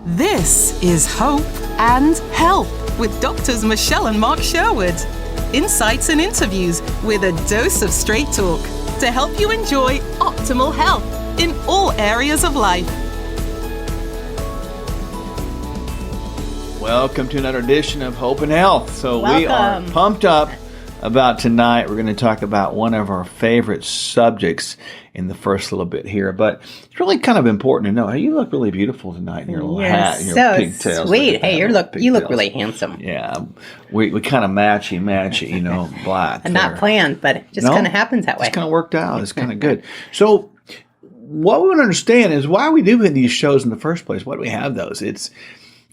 This is Hope and Help with Doctors Michelle and Mark Sherwood. Insights and interviews with a dose of straight talk to help you enjoy optimal health in all areas of life. Welcome to another edition of Hope and Health. So Welcome. We are pumped up about tonight. We're going to talk about one of our favorite subjects in the first little bit here, but it's really kind of important to know. Hey, you look really beautiful tonight in your little hat and your so pigtails. sweet. Hey, you look really handsome. Yeah, we kind of matchy, black. And not planned, but it just kind of happens that way. It's kind of worked out. It's kind of good. So what we want to understand is why we do these shows in the first place. Why do we have those? It's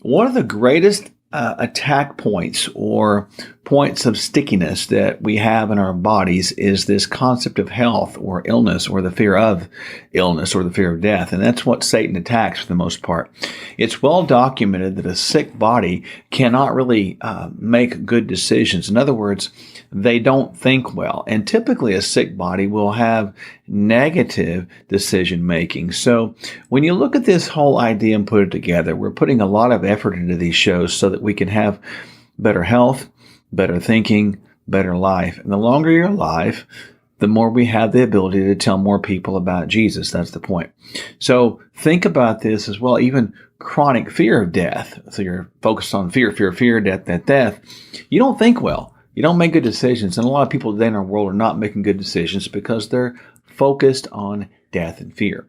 one of the greatest attack points or points of stickiness that we have in our bodies is this concept of health or illness or the fear of illness or the fear of death. And that's what Satan attacks for the most part. It's well documented that a sick body cannot really make good decisions. In other words, they don't think well. And typically a sick body will have negative decision making. So when you look at this whole idea and put it together, we're putting a lot of effort into these shows so that we can have better health, better thinking, better life. And the longer you're alive, the more we have the ability to tell more people about Jesus. That's the point. So think about this as well, even chronic fear of death. So you're focused on fear, death. You don't think well. You don't make good decisions. And a lot of people today in our world are not making good decisions because they're focused on death and fear.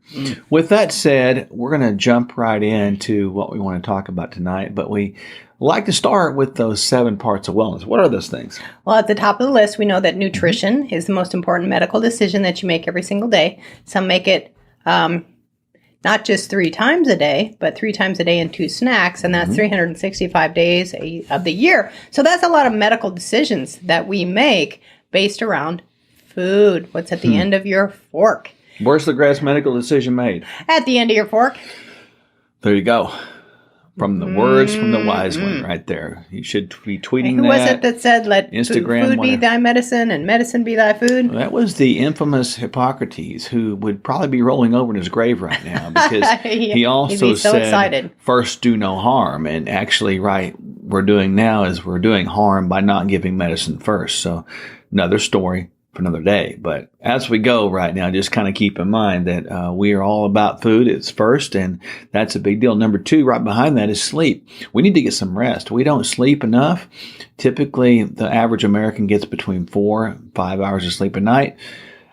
With that said, we're going to jump right into what we want to talk about tonight, but we like to start with those 7 parts of wellness. What are those things? Well, at the top of the list, we know that nutrition is the most important medical decision that you make every single day. Some make it not just 3 times a day, but 3 times a day and 2 snacks, and that's 365 days of the year. So that's a lot of medical decisions that we make based around food. What's at the end of your fork? Where's the greatest medical decision made? At the end of your fork. There you go. From the words from the wise one right there. You should be tweeting Who that. was it that said, let Instagram, food be whatever. thy medicine and medicine be thy food? That was the infamous Hippocrates, who would probably be rolling over in his grave right now because he also He'd be so said, excited. first do no harm. And actually, we're doing now is we're doing harm by not giving medicine first. So another story for another day. But as we go right now, just kind of keep in mind that we are all about food. It's first, and that's a big deal. Number 2, right behind that is sleep. We need to get some rest. We don't sleep enough. Typically, the average American gets between 4 and 5 hours of sleep a night,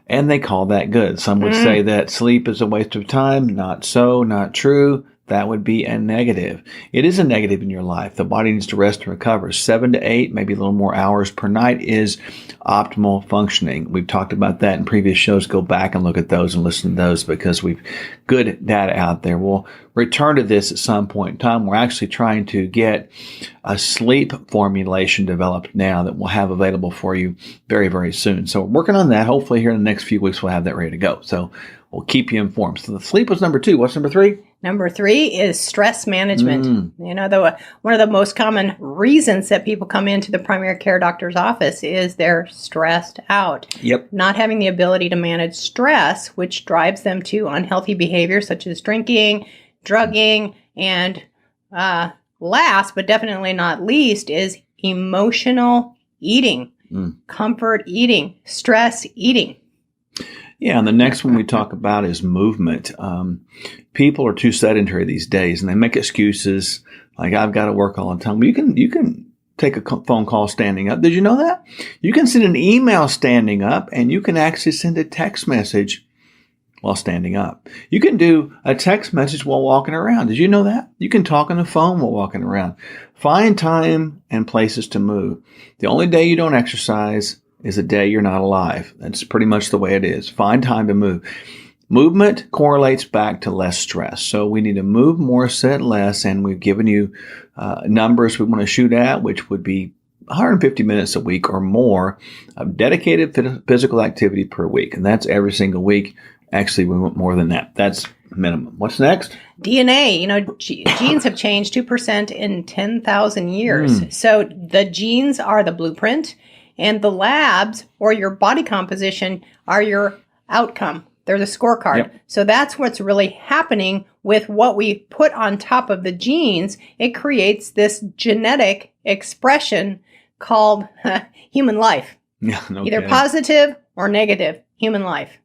and they call that good. Some would say that sleep is a waste of time. Not so, not true. That would be a negative. It is a negative in your life. The body needs to rest and recover. 7 to 8, maybe a little more hours per night is optimal functioning. We've talked about that in previous shows. Go back and look at those and listen to those because we've good data out there. We'll return to this at some point in time. We're actually trying to get a sleep formulation developed now that we'll have available for you very, very soon. So we're working on that. Hopefully here in the next few weeks, we'll have that ready to go. So we'll keep you informed. So the sleep was number 2. What's number 3? Number 3 is stress management. You know, one of the most common reasons that people come into the primary care doctor's office is they're stressed out. Yep. Not having the ability to manage stress, which drives them to unhealthy behavior such as drinking, drugging, and last but definitely not least is emotional eating, comfort eating, stress eating. Yeah, and the next one we talk about is movement. People are too sedentary these days, and they make excuses like I've got to work all the time. Well, you can take a phone call standing up. Did you know that? You can send an email standing up, and you can actually send a text message while standing up. You can do a text message while walking around. Did you know that? You can talk on the phone while walking around. Find time and places to move. The only day you don't exercise is a day you're not alive. That's pretty much the way it is. Find time to move. Movement correlates back to less stress. So we need to move more, sit less, and we've given you numbers we want to shoot at, which would be 150 minutes a week or more of dedicated physical activity per week. And that's every single week. Actually, we want more than that. That's minimum. What's next? DNA. You know, genes have changed 2% in 10,000 years. So the genes are the blueprint, and the labs or your body composition are your outcome. They're the scorecard. Yep. So that's what's really happening with what we put on top of the genes. It creates this genetic expression called human life. Yeah, no Either kidding. positive or negative human life.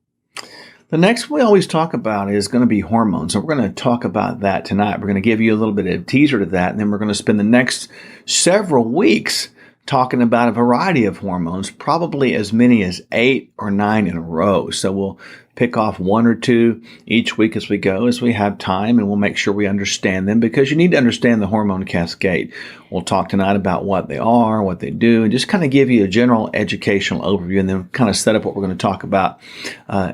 The next we always talk about is going to be hormones. And we're going to talk about that tonight. We're going to give you a little bit of a teaser to that. And then we're going to spend the next several weeks talking about a variety of hormones, probably as many as 8 or 9 in a row. So we'll pick off 1 or 2 each week as we go, as we have time, and we'll make sure we understand them, because you need to understand the hormone cascade. We'll talk tonight about what they are, what they do, and just kind of give you a general educational overview, and then kind of set up what we're going to talk about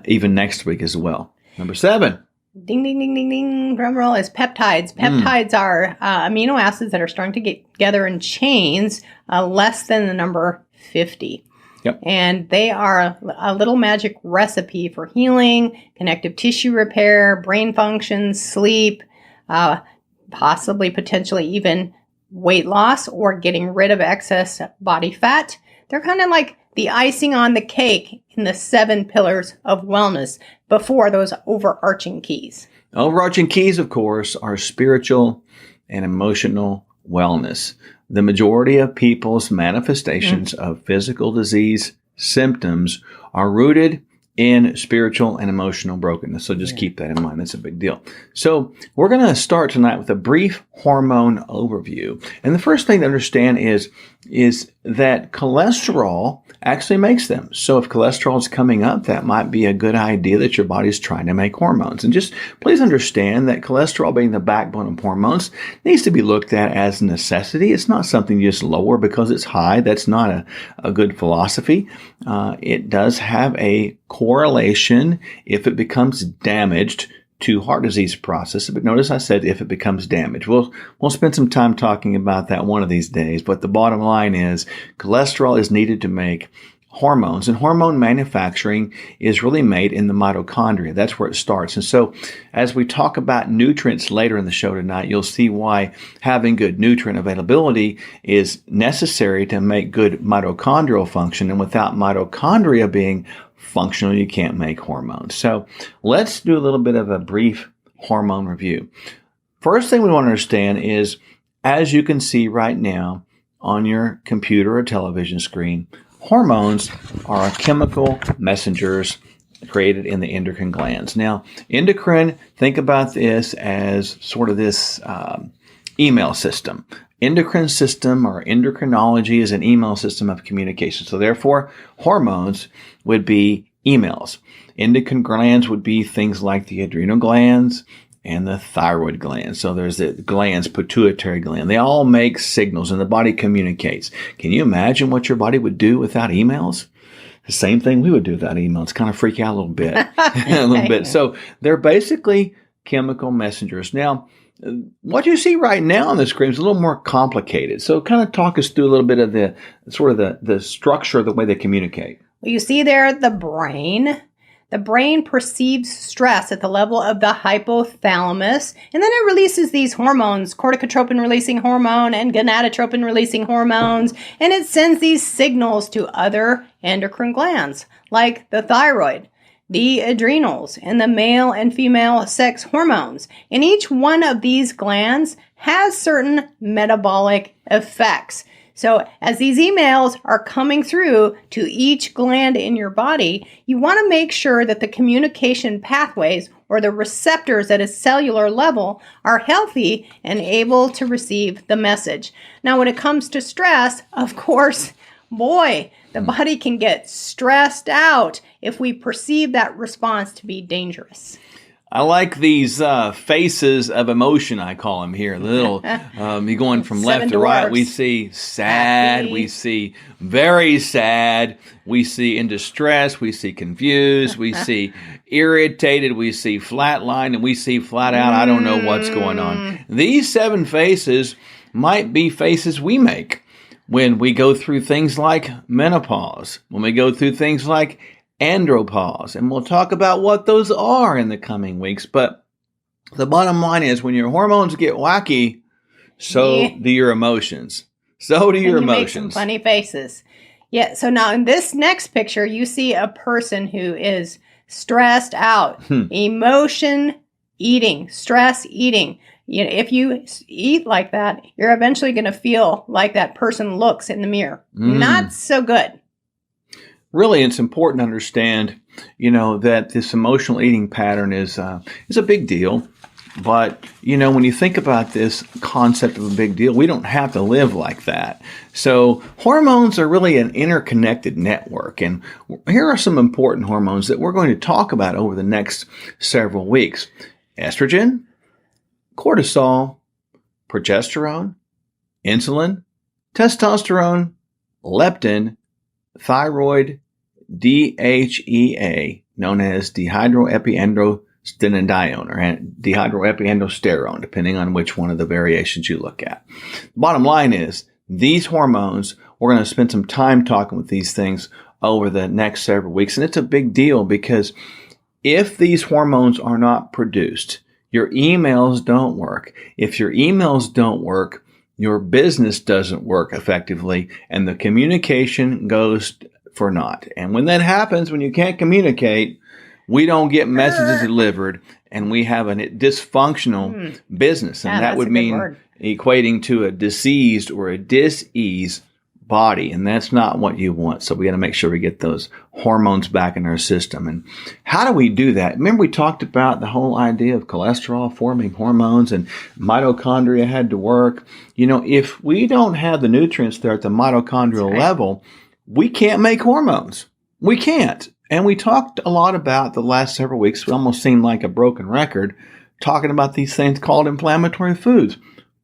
even next week as well. Number 7. Ding, ding, ding, ding, ding. Drum roll is peptides. Peptides are amino acids that are strung together in chains less than the number 50. Yep. And they are a little magic recipe for healing, connective tissue repair, brain function, sleep, possibly potentially even weight loss or getting rid of excess body fat. They're kind of like the icing on the cake in the 7 pillars of wellness before those overarching keys. Overarching keys, of course, are spiritual and emotional wellness. The majority of people's manifestations of physical disease symptoms are rooted in spiritual and emotional brokenness. So just keep that in mind. That's a big deal. So we're going to start tonight with a brief hormone overview. And the first thing to understand is that cholesterol actually makes them. So if cholesterol is coming up, that might be a good idea that your body's trying to make hormones. And just please understand that cholesterol, being the backbone of hormones, needs to be looked at as a necessity. It's not something you just lower because it's high. That's not a good philosophy. It does have a correlation if it becomes damaged to heart disease process. But notice I said if it becomes damaged. We'll spend some time talking about that one of these days. But the bottom line is cholesterol is needed to make hormones, and hormone manufacturing is really made in the mitochondria. That's where it starts. And so as we talk about nutrients later in the show tonight, you'll see why having good nutrient availability is necessary to make good mitochondrial function. And without mitochondria being functional, you can't make hormones. So let's do a little bit of a brief hormone review. First thing we want to understand is, as you can see right now on your computer or television screen, hormones are chemical messengers created in the endocrine glands. Now, endocrine, think about this as sort of this email system. Endocrine system or endocrinology is an email system of communication. So therefore, hormones would be emails. Endocrine glands would be things like the adrenal glands and the thyroid gland. So there's the glands, pituitary gland. They all make signals and the body communicates. Can you imagine what your body would do without emails? The same thing we would do without emails. Kind of freak out a little bit. A little bit. So they're basically chemical messengers. Now, what you see right now on the screen is a little more complicated. So kind of talk us through a little bit of the sort of the structure of the way they communicate. Well, you see there the brain. The brain perceives stress at the level of the hypothalamus, and then it releases these hormones, corticotropin-releasing hormone and gonadotropin-releasing hormones, and it sends these signals to other endocrine glands, like the thyroid, the adrenals, and the male and female sex hormones. And each one of these glands has certain metabolic effects. So as these emails are coming through to each gland in your body, you want to make sure that the communication pathways or the receptors at a cellular level are healthy and able to receive the message. Now, when it comes to stress, of course, boy, the body can get stressed out if we perceive that response to be dangerous. I like these faces of emotion, I call them here. Little, you going from left to right. We see sad. Happy. We see very sad. We see in distress. We see confused. We see irritated. We see flatlined. And we see flat out, I don't know what's going on. These 7 faces might be faces we make when we go through things like menopause, when we go through things like andropause, and we'll talk about what those are in the coming weeks. But the bottom line is, when your hormones get wacky, so do your emotions. So do your emotions. Make some funny faces. Yeah. So now in this next picture, you see a person who is stressed out, emotion eating, stress eating. If you eat like that, you're eventually going to feel like that person looks in the mirror. Not so good. Really, it's important to understand, that this emotional eating pattern is a big deal. But, when you think about this concept of a big deal, we don't have to live like that. So hormones are really an interconnected network. And here are some important hormones that we're going to talk about over the next several weeks. Estrogen, cortisol, progesterone, insulin, testosterone, leptin, thyroid, DHEA, known as dehydroepiandrosterone or dehydroepiandrosterone, depending on which one of the variations you look at. The bottom line is, these hormones, we're going to spend some time talking with these things over the next several weeks. And it's a big deal because if these hormones are not produced, your emails don't work. If your emails don't work, your business doesn't work effectively, and the communication goes for naught. And when that happens, when you can't communicate, we don't get messages delivered, and we have a dysfunctional business. And that would mean equating to a diseased or a dis-ease body, and that's not what you want. So we got to make sure we get those hormones back in our system. And how do we do that? Remember, we talked about the whole idea of cholesterol forming hormones, and mitochondria had to work. If we don't have the nutrients there at the mitochondrial level, we can't make hormones. We can't. And we talked a lot about the last several weeks. We almost seemed like a broken record talking about these things called inflammatory foods.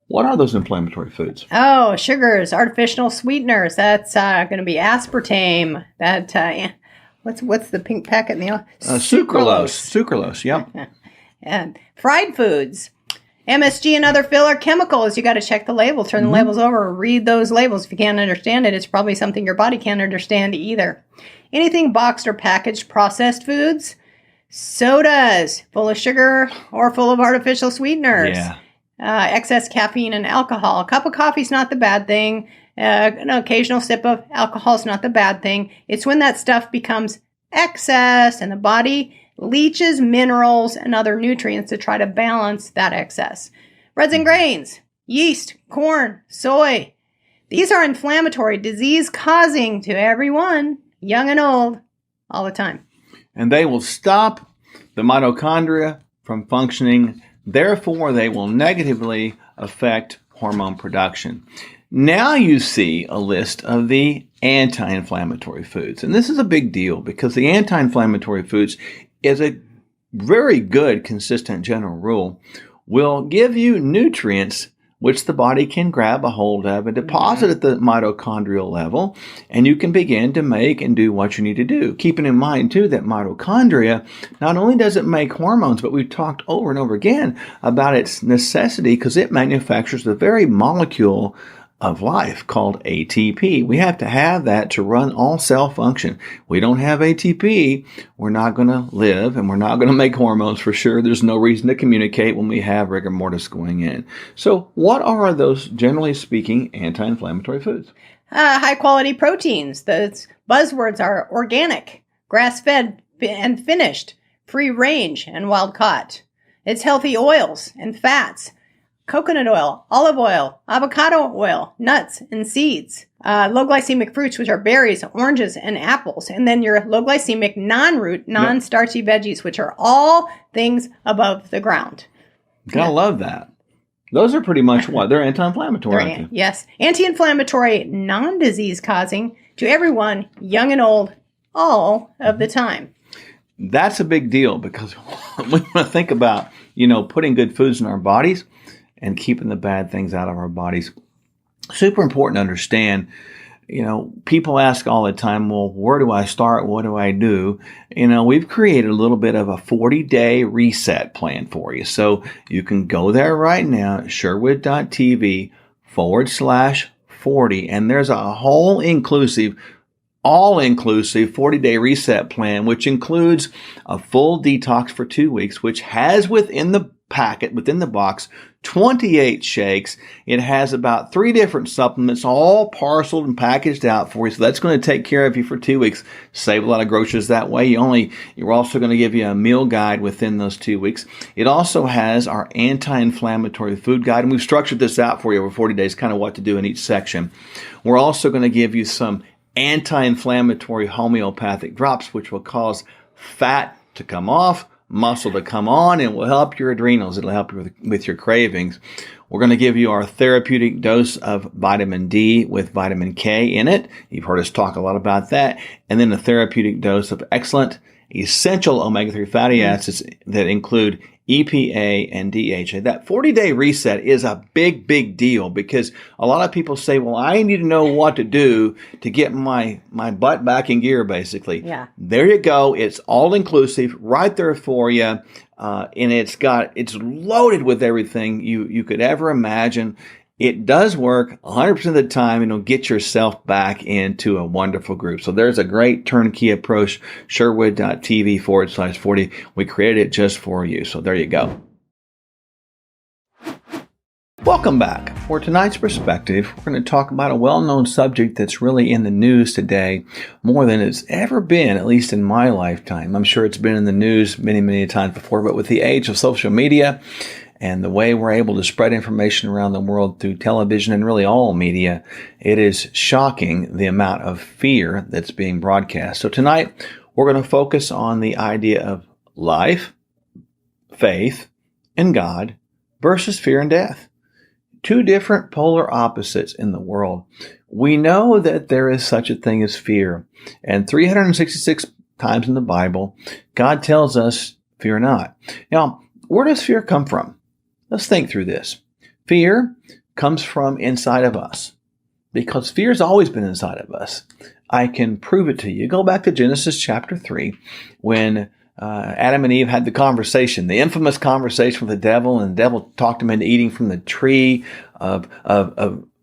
What are those inflammatory foods? Oh, sugars, artificial sweeteners. That's going to be aspartame. That what's the pink packet in the sucralose. Yep. And fried foods, MSG, and other filler chemicals. You got to check the label. Turn the labels over. Read those labels. If you can't understand it, it's probably something your body can't understand either. Anything boxed or packaged processed foods, sodas full of sugar or full of artificial sweeteners. Yeah. Excess caffeine and alcohol. A cup of coffee is not the bad thing. An occasional sip of alcohol is not the bad thing. It's when that stuff becomes excess and the body leaches minerals and other nutrients to try to balance that excess. Breads and grains, yeast, corn, soy. These are inflammatory, disease-causing to everyone, young and old, all the time. And they will stop the mitochondria from functioning. Therefore, they will negatively affect hormone production. Now you see a list of the anti-inflammatory foods. And this is a big deal because the anti-inflammatory foods is a very good, consistent general rule. Will give you nutrients which the body can grab a hold of and deposit at the mitochondrial level, and you can begin to make and do what you need to do. Keeping in mind, too, that mitochondria, not only does it make hormones, but we've talked over and over again about its necessity because it manufactures the very molecule of life called ATP. We have to have that to run all cell function. We don't have ATP, we're not going to live, and we're not going to make hormones for sure. There's no reason to communicate when we have rigor mortis going in. So what are those, generally speaking, anti-inflammatory foods? High quality proteins. Those buzzwords are organic, grass-fed and finished, free range and wild caught. It's healthy oils and fats. Coconut oil, olive oil, avocado oil, nuts, and seeds. Low glycemic fruits, which are berries, oranges, and apples. And then your low glycemic, non-root, non-starchy veggies, which are all things above the ground. Gotta love that. Those are pretty much what? They're anti-inflammatory, aren't they? Yes. Anti-inflammatory, non-disease causing to everyone, young and old, all of the time. That's a big deal because we want to think about, putting good foods in our bodies and keeping the bad things out of our bodies. Super important to understand. People ask all the time, well, where do I start? What do I do? We've created a little bit of a 40-day reset plan for you. So you can go there right now at Sherwood.tv/40. And there's a whole all-inclusive 40-day reset plan, which includes a full detox for 2 weeks, which has within the packet, within the box, 28 shakes. It has about 3 different supplements, all parceled and packaged out for you. So that's going to take care of you for 2 weeks. Save a lot of groceries that way. You're also going to give you a meal guide within those 2 weeks. It also has our anti-inflammatory food guide, and we've structured this out for you over 40 days, kind of what to do in each section. We're also going to give you some anti-inflammatory homeopathic drops, which will cause fat to come off, muscle to come on, and will help your adrenals. It'll help you with your cravings. We're going to give you our therapeutic dose of vitamin D with vitamin K in it. You've heard us talk a lot about that. And then a therapeutic dose of excellent essential omega-3 fatty acids that include EPA and DHA. That 40-day reset is a big, big deal because a lot of people say, well, I need to know what to do to get my butt back in gear, basically. Yeah. There you go. It's all inclusive right there for you. And it's loaded with everything you could ever imagine. It does work 100% of the time, and it'll get yourself back into a wonderful group. So there's a great turnkey approach, Sherwood.tv/40. We created it just for you. So there you go. Welcome back. For tonight's perspective, we're going to talk about a well-known subject that's really in the news today more than it's ever been, at least in my lifetime. I'm sure it's been in the news many, many times before, but with the age of social media and the way we're able to spread information around the world through television and really all media, it is shocking the amount of fear that's being broadcast. So tonight, we're going to focus on the idea of life, faith, and God versus fear and death. 2 different polar opposites in the world. We know that there is such a thing as fear. And 366 times in the Bible, God tells us, fear not. Now, where does fear come from? Let's think through this. Fear comes from inside of us because fear's always been inside of us. I can prove it to you. Go back to Genesis chapter 3 when Adam and Eve had the conversation, the infamous conversation with the devil, and the devil talked them into eating from the tree of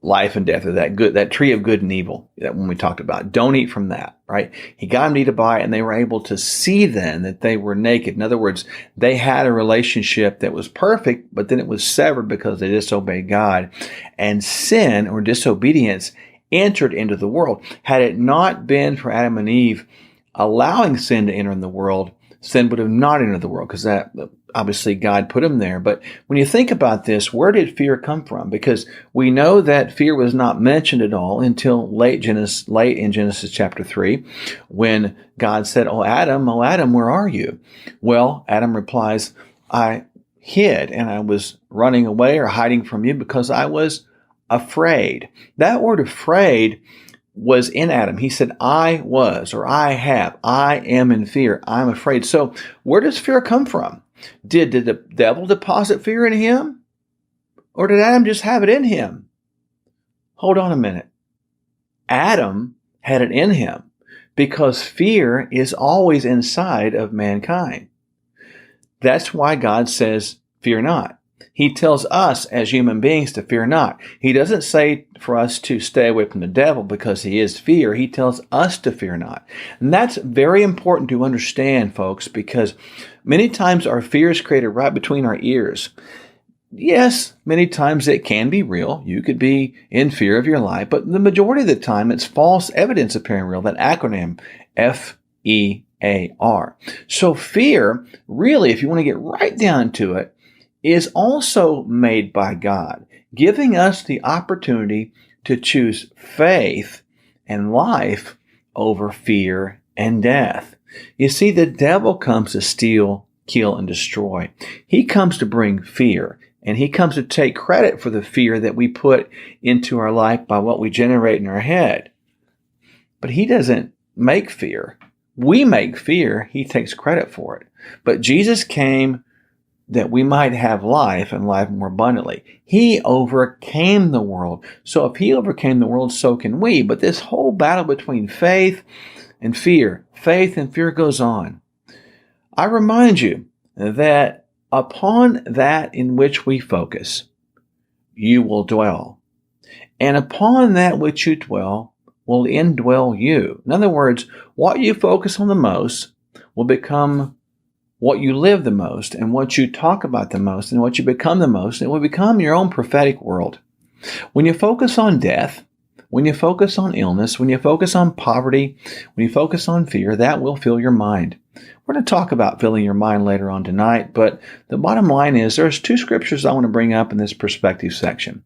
life and death, or that tree of good and evil that when we talked about. Don't eat from that, right? He got them to eat a bite, and they were able to see then that they were naked. In other words, they had a relationship that was perfect, but then it was severed because they disobeyed God. And sin or disobedience entered into the world. Had it not been for Adam and Eve allowing sin to enter in the world, sin would have not entered the world because that obviously God put them there. But when you think about this, where did fear come from? Because we know that fear was not mentioned at all until late in Genesis chapter 3, when God said, Oh Adam, where are you? Well, Adam replies, I hid and I was running away or hiding from you because I was afraid. That word afraid was in Adam. He said, I was, or I have, I am in fear. I'm afraid. So where does fear come from? Did the devil deposit fear in him? Or did Adam just have it in him? Hold on a minute. Adam had it in him because fear is always inside of mankind. That's why God says, fear not. He tells us as human beings to fear not. He doesn't say for us to stay away from the devil because he is fear. He tells us to fear not. And that's very important to understand, folks, because many times our fear is created right between our ears. Yes, many times it can be real. You could be in fear of your life, but the majority of the time it's false evidence appearing real, that acronym FEAR. So fear, really, if you want to get right down to it, is also made by God, giving us the opportunity to choose faith and life over fear and death. You see, the devil comes to steal, kill, and destroy. He comes to bring fear, and he comes to take credit for the fear that we put into our life by what we generate in our head. But he doesn't make fear. We make fear. He takes credit for it. But Jesus came that we might have life and life more abundantly. He overcame the world. So if he overcame the world, so can we. But this whole battle between faith and fear goes on. I remind you that upon that in which we focus, you will dwell. And upon that which you dwell will indwell you. In other words, what you focus on the most will become what you live the most and what you talk about the most and what you become the most, it will become your own prophetic world. When you focus on death, when you focus on illness, when you focus on poverty, when you focus on fear, that will fill your mind. We're going to talk about filling your mind later on tonight, but the bottom line is there's two scriptures I want to bring up in this perspective section.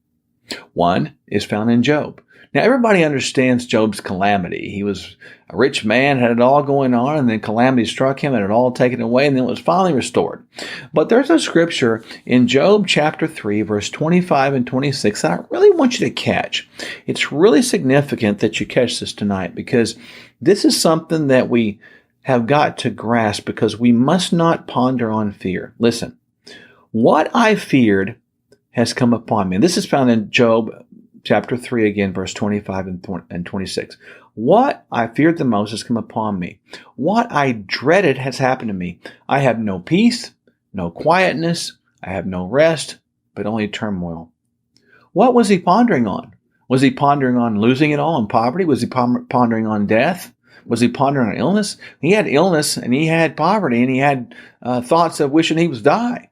One is found in Job. Now, everybody understands Job's calamity. He was a rich man, had it all going on, and then calamity struck him, had it all taken away, and then it was finally restored. But there's a scripture in Job chapter 3, verse 25 and 26 that I really want you to catch. It's really significant that you catch this tonight because this is something that we have got to grasp because we must not ponder on fear. Listen, what I feared has come upon me. And this is found in Job chapter 3 again, verse 25 and 26. What I feared the most has come upon me. What I dreaded has happened to me. I have no peace, no quietness. I have no rest, but only turmoil. What was he pondering on? Was he pondering on losing it all in poverty? Was he pondering on death? Was he pondering on illness? He had illness and he had poverty and he had thoughts of wishing he was dying.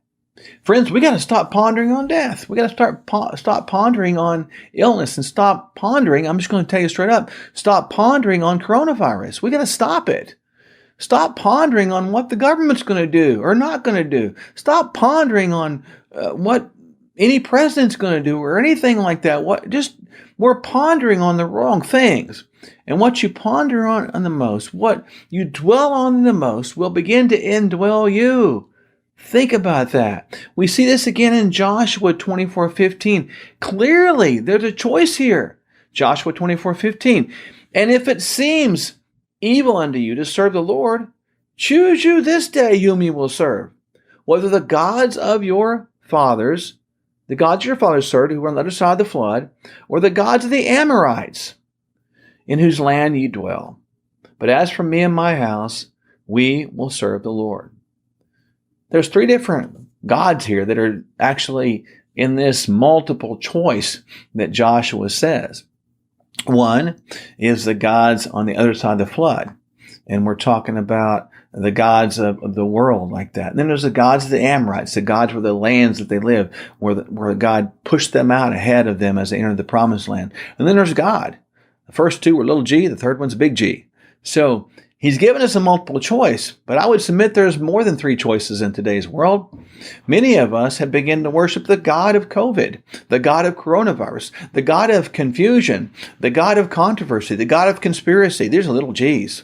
Friends, we got to stop pondering on death. We got to stop pondering on illness and stop pondering. I'm just going to tell you straight up, stop pondering on coronavirus. We got to stop it. Stop pondering on what the government's going to do or not going to do. Stop pondering on what any president's going to do or anything like that. We're pondering on the wrong things. And what you ponder on the most, what you dwell on the most will begin to indwell you. Think about that. We see this again in Joshua 24:15. Clearly, there's a choice here. Joshua 24:15. And if it seems evil unto you to serve the Lord, choose you this day whom you will serve. Whether the gods of your fathers, served, who were on the other side of the flood, or the gods of the Amorites, in whose land ye dwell. But as for me and my house, we will serve the Lord. There's three different gods here that are actually in this multiple choice that Joshua says. One is the gods on the other side of the flood. And we're talking about the gods of the world like that. And then there's the gods of the Amorites, the gods were the lands that they live, where God pushed them out ahead of them as they entered the promised land. And then there's God. The first two were little g, the third one's big G. So he's given us a multiple choice, but I would submit there's more than three choices in today's world. Many of us have begun to worship the God of COVID, the God of coronavirus, the God of confusion, the God of controversy, the God of conspiracy. These are little g's.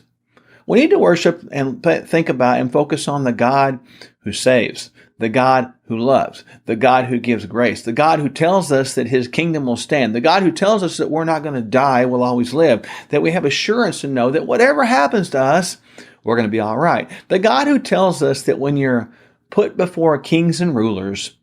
We need to worship and think about and focus on the God who saves, the God who loves, the God who gives grace, the God who tells us that his kingdom will stand, the God who tells us that we're not going to die, we'll always live, that we have assurance to know that whatever happens to us, we're going to be all right. The God who tells us that when you're put before kings and rulers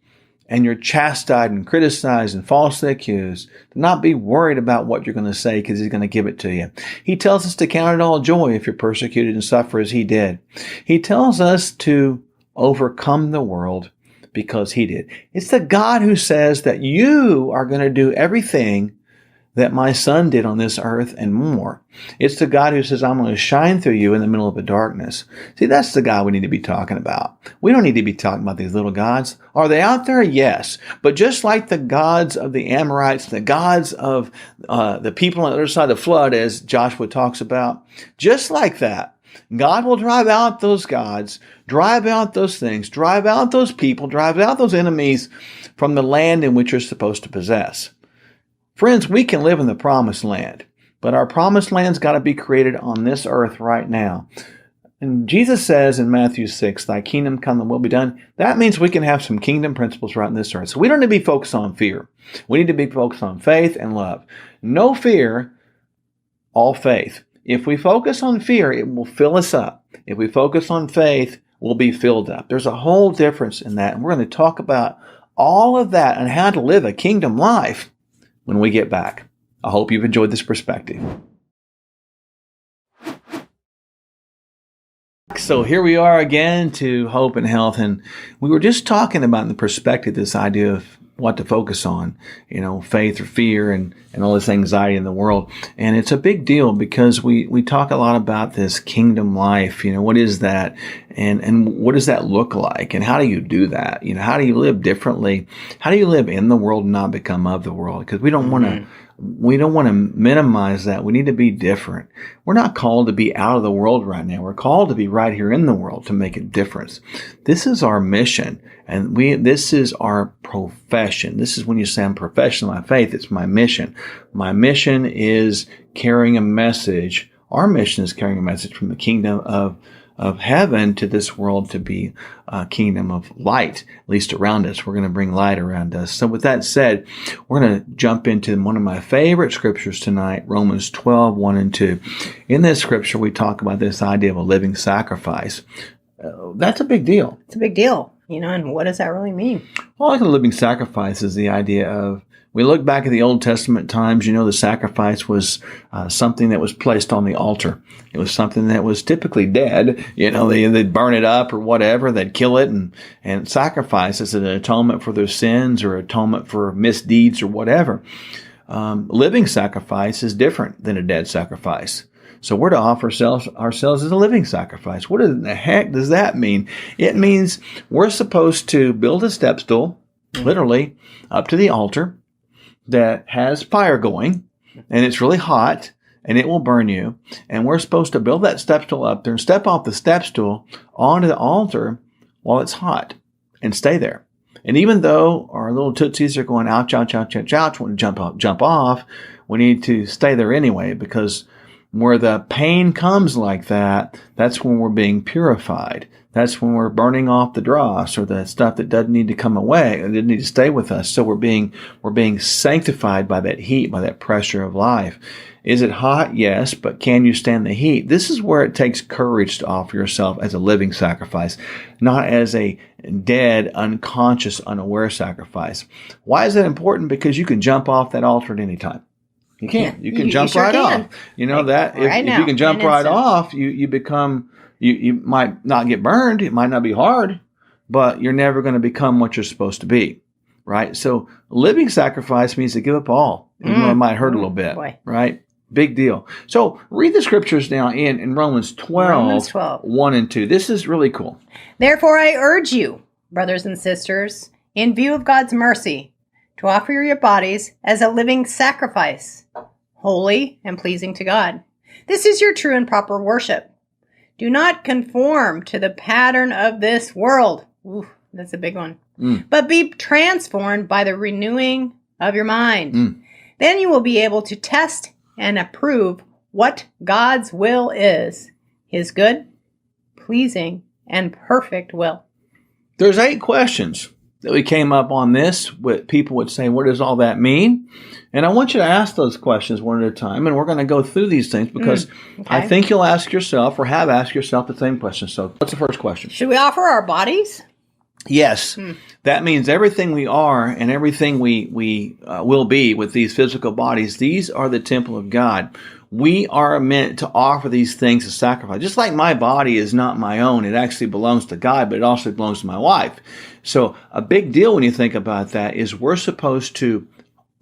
and you're chastised and criticized and falsely accused, to not be worried about what you're going to say because he's going to give it to you. He tells us to count it all joy if you're persecuted and suffer as he did. He tells us to overcome the world because he did. It's the God who says that you are going to do everything that my son did on this earth and more. It's the God who says, I'm going to shine through you in the middle of the darkness. See, that's the God we need to be talking about. We don't need to be talking about these little gods. Are they out there? Yes. But just like the gods of the Amorites, the gods of the people on the other side of the flood, as Joshua talks about, just like that, God will drive out those gods, drive out those things, drive out those people, drive out those enemies from the land in which you're supposed to possess. Friends, we can live in the promised land, but our promised land's got to be created on this earth right now. And Jesus says in Matthew 6, thy kingdom come and will be done. That means we can have some kingdom principles right on this earth. So we don't need to be focused on fear. We need to be focused on faith and love. No fear, all faith. If we focus on fear, it will fill us up. If we focus on faith, we'll be filled up. There's a whole difference in that. And we're going to talk about all of that and how to live a kingdom life when we get back. I hope you've enjoyed this perspective. So here we are again to Hope and Health. And we were just talking about in the perspective this idea of what to focus on, faith or fear and all this anxiety in the world. And it's a big deal because we talk a lot about this kingdom life. What is that? And what does that look like? And how do you do that? How do you live differently? How do you live in the world and not become of the world? Because we don't want to minimize that. We need to be different. We're not called to be out of the world right now. We're called to be right here in the world to make a difference. This is our mission, and this is our profession. This is when you say I'm professional in my faith. It's my mission. My mission is carrying a message. Our mission is carrying a message from the kingdom of heaven to this world to be a kingdom of light, at least around us. We're going to bring light around us. So with that said, we're going to jump into one of my favorite scriptures tonight, Romans 12, 1 and 2. In this scripture, we talk about this idea of a living sacrifice. That's a big deal. It's a big deal. And what does that really mean? Well, like a living sacrifice is the idea of, we look back at the Old Testament times, the sacrifice was something that was placed on the altar. It was something that was typically dead. They'd burn it up or whatever. They'd kill it and sacrifice as an atonement for their sins or atonement for misdeeds or whatever. Living sacrifice is different than a dead sacrifice. So we're to offer ourselves as a living sacrifice. What in the heck does that mean? It means we're supposed to build a step stool, literally, up to the altar, that has fire going, and it's really hot, and it will burn you. And we're supposed to build that step stool up there and step off the step stool onto the altar while it's hot and stay there. And even though our little tootsies are going ouch, ouch, ouch, ouch, ouch, want to jump off, we need to stay there anyway, because where the pain comes like that, that's when we're being purified. That's when we're burning off the dross or the stuff that doesn't need to come away and didn't need to stay with us. So we're being sanctified by that heat, by that pressure of life. Is it hot? Yes, but can you stand the heat? This is where it takes courage to offer yourself as a living sacrifice, not as a dead, unconscious, unaware sacrifice. Why is that important? Because you can jump off that altar at any time. You can. You can jump right off. If you can jump right off, you become... You might not get burned. It might not be hard, but you're never going to become what you're supposed to be, right? So living sacrifice means to give up all, even though it might hurt a little bit, right? Big deal. So read the scriptures now in Romans 12, 1 and 2. This is really cool. Therefore, I urge you, brothers and sisters, in view of God's mercy, to offer your bodies as a living sacrifice, holy and pleasing to God. This is your true and proper worship. Do not conform to the pattern of this world. Ooh, that's a big one. But be transformed by the renewing of your mind. Then you will be able to test and approve what God's will is, his good, pleasing, and perfect will. There's 8 questions that we came up on this. People would say, what does all that mean? And I want you to ask those questions one at a time, and we're going to go through these things because I think you'll ask yourself or have asked yourself the same question. So what's the first question? Should we offer our bodies? Yes. That means everything we are and everything we will be with these physical bodies, these are the temple of God. We are meant to offer these things as sacrifice. Just like my body is not my own, it actually belongs to God, but it also belongs to my wife. So a big deal when you think about that is we're supposed to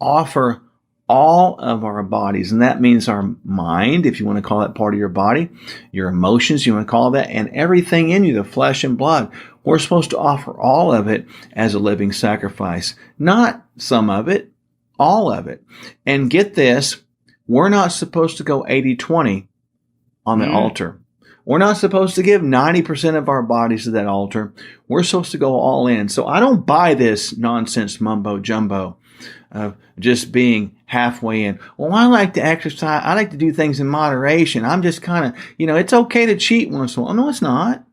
offer all of our bodies, and that means our mind, if you want to call that part of your body, your emotions, you want to call that, and everything in you, the flesh and blood. We're supposed to offer all of it as a living sacrifice, not some of it, all of it. And get this, we're not supposed to go 80-20 on the altar. We're not supposed to give 90% of our bodies to that altar. We're supposed to go all in. So I don't buy this nonsense mumbo jumbo of just being halfway in. Well, I like to exercise. I like to do things in moderation. I'm just kind of, it's okay to cheat once in a while. No, it's not.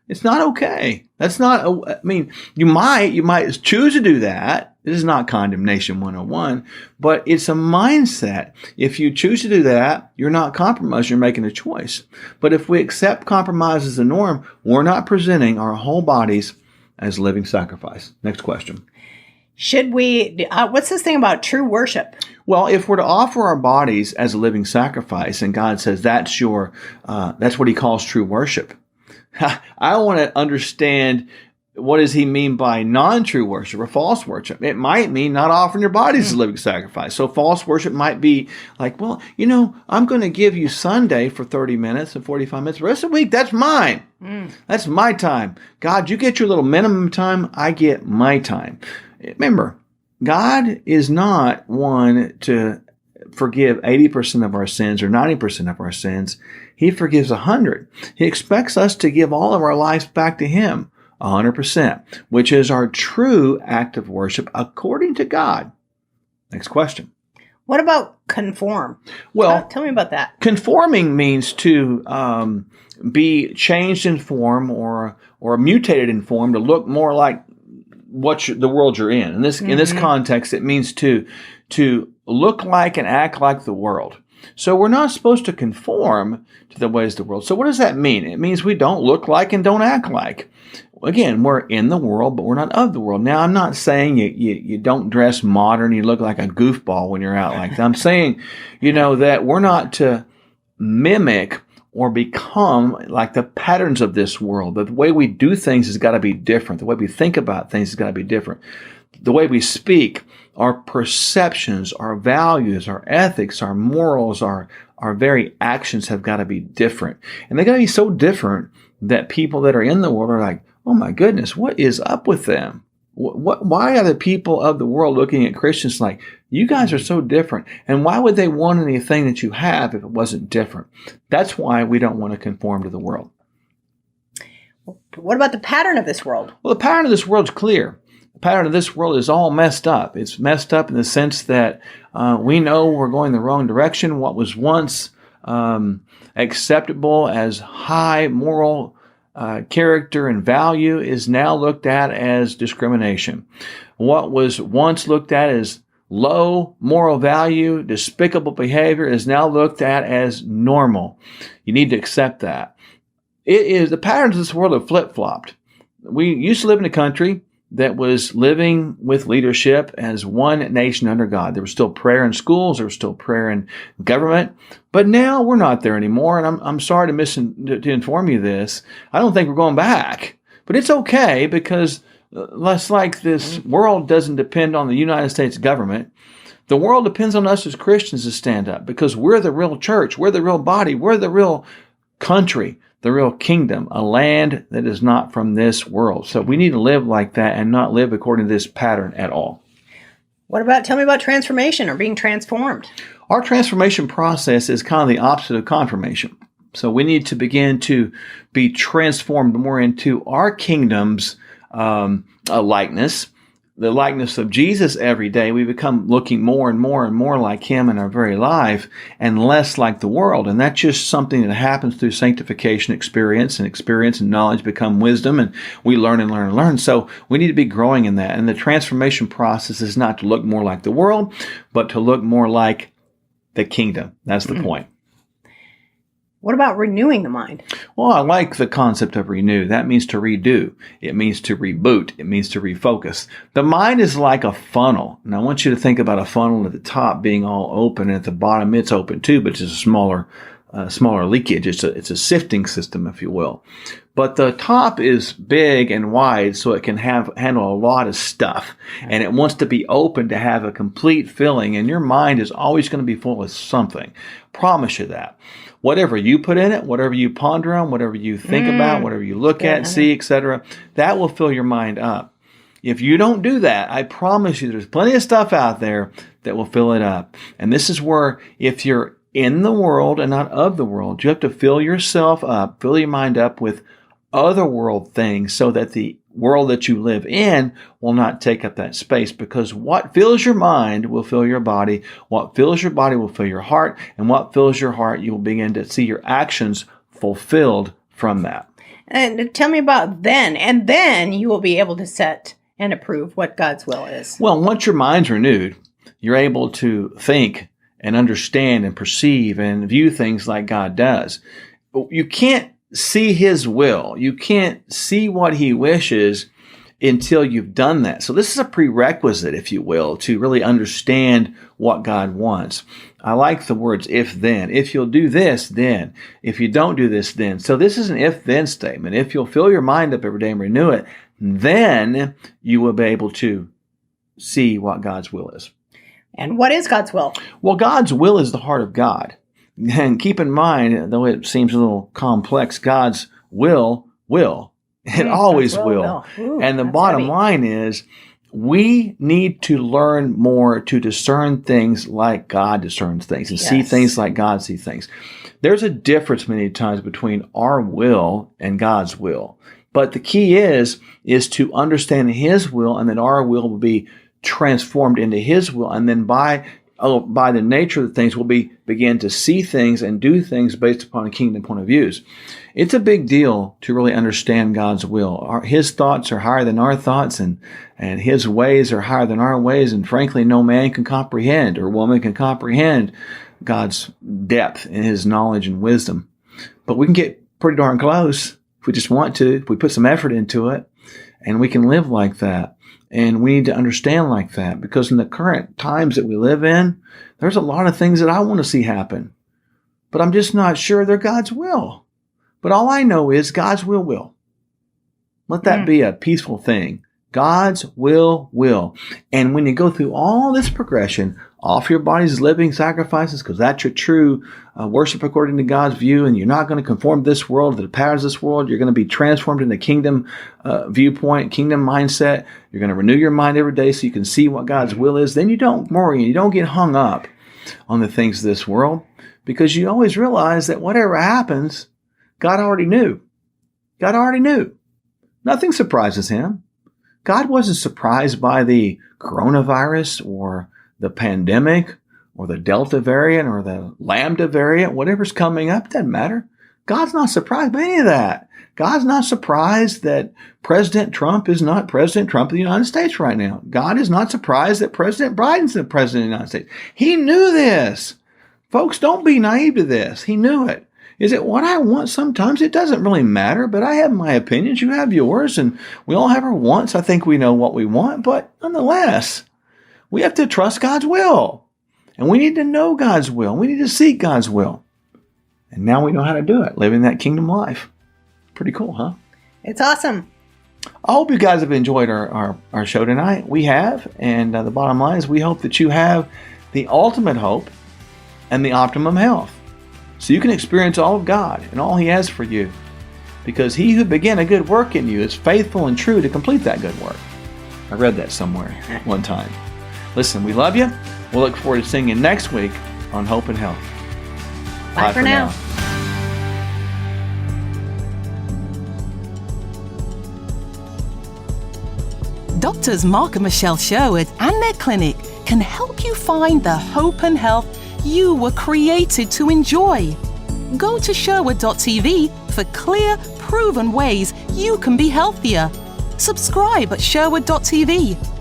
It's not okay. That's not, you might choose to do that. This is not condemnation 101, but it's a mindset. If you choose to do that, you're not compromised, you're making a choice. But if we accept compromise as the norm, we're not presenting our whole bodies as living sacrifice. Next question. Should we, what's this thing about true worship? Well, if we're to offer our bodies as a living sacrifice, and God says that's what he calls true worship. I want to understand what does he mean by non-true worship or false worship? It might mean not offering your bodies as a living sacrifice. So false worship might be like, well, I'm going to give you Sunday for 30 minutes and 45 minutes. The rest of the week, that's mine. That's my time. God, you get your little minimum time. I get my time. Remember, God is not one to forgive 80% of our sins or 90% of our sins. He forgives 100. He expects us to give all of our lives back to Him. 100%, which is our true act of worship according to God. Next question. What about conform? Well, tell me about that. Conforming means to be changed in form or mutated in form to look more like the world you're in. In this context, it means to look like and act like the world. So we're not supposed to conform to the ways of the world. So what does that mean? It means we don't look like and don't act like. Again, we're in the world, but we're not of the world. Now, I'm not saying you don't dress modern, you look like a goofball when you're out like that. I'm saying, that we're not to mimic or become like the patterns of this world. But the way we do things has got to be different. The way we think about things has got to be different. The way we speak, our perceptions, our values, our ethics, our morals, our very actions have got to be different. And they got to be so different that people that are in the world are like, oh my goodness, what is up with them? Why are the people of the world looking at Christians like, you guys are so different? And why would they want anything that you have if it wasn't different? That's why we don't want to conform to the world. What about the pattern of this world? Well, the pattern of this world is clear. The pattern of this world is all messed up. It's messed up in the sense that we know we're going the wrong direction. What was once acceptable as high moral character and value is now looked at as discrimination. What was once looked at as low moral value, despicable behavior is now looked at as normal. You need to accept that. The patterns of this world have flip-flopped. We used to live in a country that was living with leadership as one nation under God. There was still prayer in schools. There was still prayer in government. But now we're not there anymore. And I'm sorry to inform you this. I don't think we're going back. But it's okay because less like this world doesn't depend on the United States government. The world depends on us as Christians to stand up because we're the real church. We're the real body. We're the real country. The real kingdom, a land that is not from this world. So we need to live like that and not live according to this pattern at all. Tell me about transformation or being transformed. Our transformation process is kind of the opposite of confirmation. So we need to begin to be transformed more into our kingdom's likeness, the likeness of Jesus every day. We become looking more and more and more like Him in our very life and less like the world. And that's just something that happens through sanctification experience and knowledge become wisdom, and we learn and learn and learn. So we need to be growing in that. And the transformation process is not to look more like the world, but to look more like the kingdom. That's the point. What about renewing the mind? Well, I like the concept of renew. That means to redo. It means to reboot. It means to refocus. The mind is like a funnel. And I want you to think about a funnel at the top being all open, and at the bottom it's open too, but it's a smaller leakage. It's a sifting system, if you will. But the top is big and wide, so it can handle a lot of stuff. And it wants to be open to have a complete filling. And your mind is always going to be full of something. Promise you that. Whatever you put in it, whatever you ponder on, whatever you think about, whatever you look at, see, etc., that will fill your mind up. If you don't do that, I promise you there's plenty of stuff out there that will fill it up. And this is where, if you're in the world and not of the world, you have to fill yourself up, fill your mind up with other world things so that the world that you live in will not take up that space, because what fills your mind will fill your body. What fills your body will fill your heart, and what fills your heart, you will begin to see your actions fulfilled from that. And tell me about then, and then you will be able to set and approve what God's will is. Well, once your mind's renewed, you're able to think and understand and perceive and view things like God does. You can't see His will. You can't see what He wishes until you've done that. So this is a prerequisite, if you will, to really understand what God wants. I like the words if then. If you'll do this, then. If you don't do this, then. So this is an if then statement. If you'll fill your mind up every day and renew it, then you will be able to see what God's will is. And what is God's will? Well, God's will is the heart of God. And keep in mind, though it seems a little complex, God's will. It always will. Ooh, and the that's bottom heavy. line is we need to learn more to discern things like God discerns things and see Yes. things like God sees things. There's a difference many times between our will and God's will. But the key is to understand His will, and then our will be transformed into His will. And then by the nature of the things, we'll begin to see things and do things based upon a kingdom point of views. It's a big deal to really understand God's will. His thoughts are higher than our thoughts, and His ways are higher than our ways. And frankly, no man can comprehend or woman can comprehend God's depth in His knowledge and wisdom. But we can get pretty darn close if we just want to, if we put some effort into it, and we can live like that. And we need to understand like that, because in the current times that we live in, there's a lot of things that I want to see happen, but I'm just not sure they're God's will. But all I know is God's will. Let that be a peaceful thing. God's will. And when you go through all this progression, offer your bodies living sacrifices, because that's your true worship according to God's view, and you're not going to conform to this world, to the patterns of this world. You're going to be transformed in the kingdom viewpoint, kingdom mindset. You're going to renew your mind every day so you can see what God's will is. Then you don't worry, you don't get hung up on the things of this world, because you always realize that whatever happens, God already knew. God already knew. Nothing surprises Him. God wasn't surprised by the coronavirus or the pandemic or the Delta variant or the Lambda variant, whatever's coming up, doesn't matter. God's not surprised by any of that. God's not surprised that President Trump is not President Trump of the United States right now. God is not surprised that President Biden's the President of the United States. He knew this. Folks, don't be naive to this. He knew it. Is it what I want? Sometimes it doesn't really matter, but I have my opinions, you have yours, and we all have our wants. I think we know what we want, but nonetheless, we have to trust God's will. And we need to know God's will. We need to seek God's will. And now we know how to do it, living that kingdom life. Pretty cool, huh? It's awesome. I hope you guys have enjoyed our show tonight. We have, and the bottom line is we hope that you have the ultimate hope and the optimum health, so you can experience all of God and all He has for you. Because He who began a good work in you is faithful and true to complete that good work. I read that somewhere one time. Listen, we love you. We'll look forward to seeing you next week on Hope and Health. Bye for now. Doctors Mark and Michelle Sherwood and their clinic can help you find the hope and health you were created to enjoy. Go to Sherwood.tv for clear, proven ways you can be healthier. Subscribe at Sherwood.tv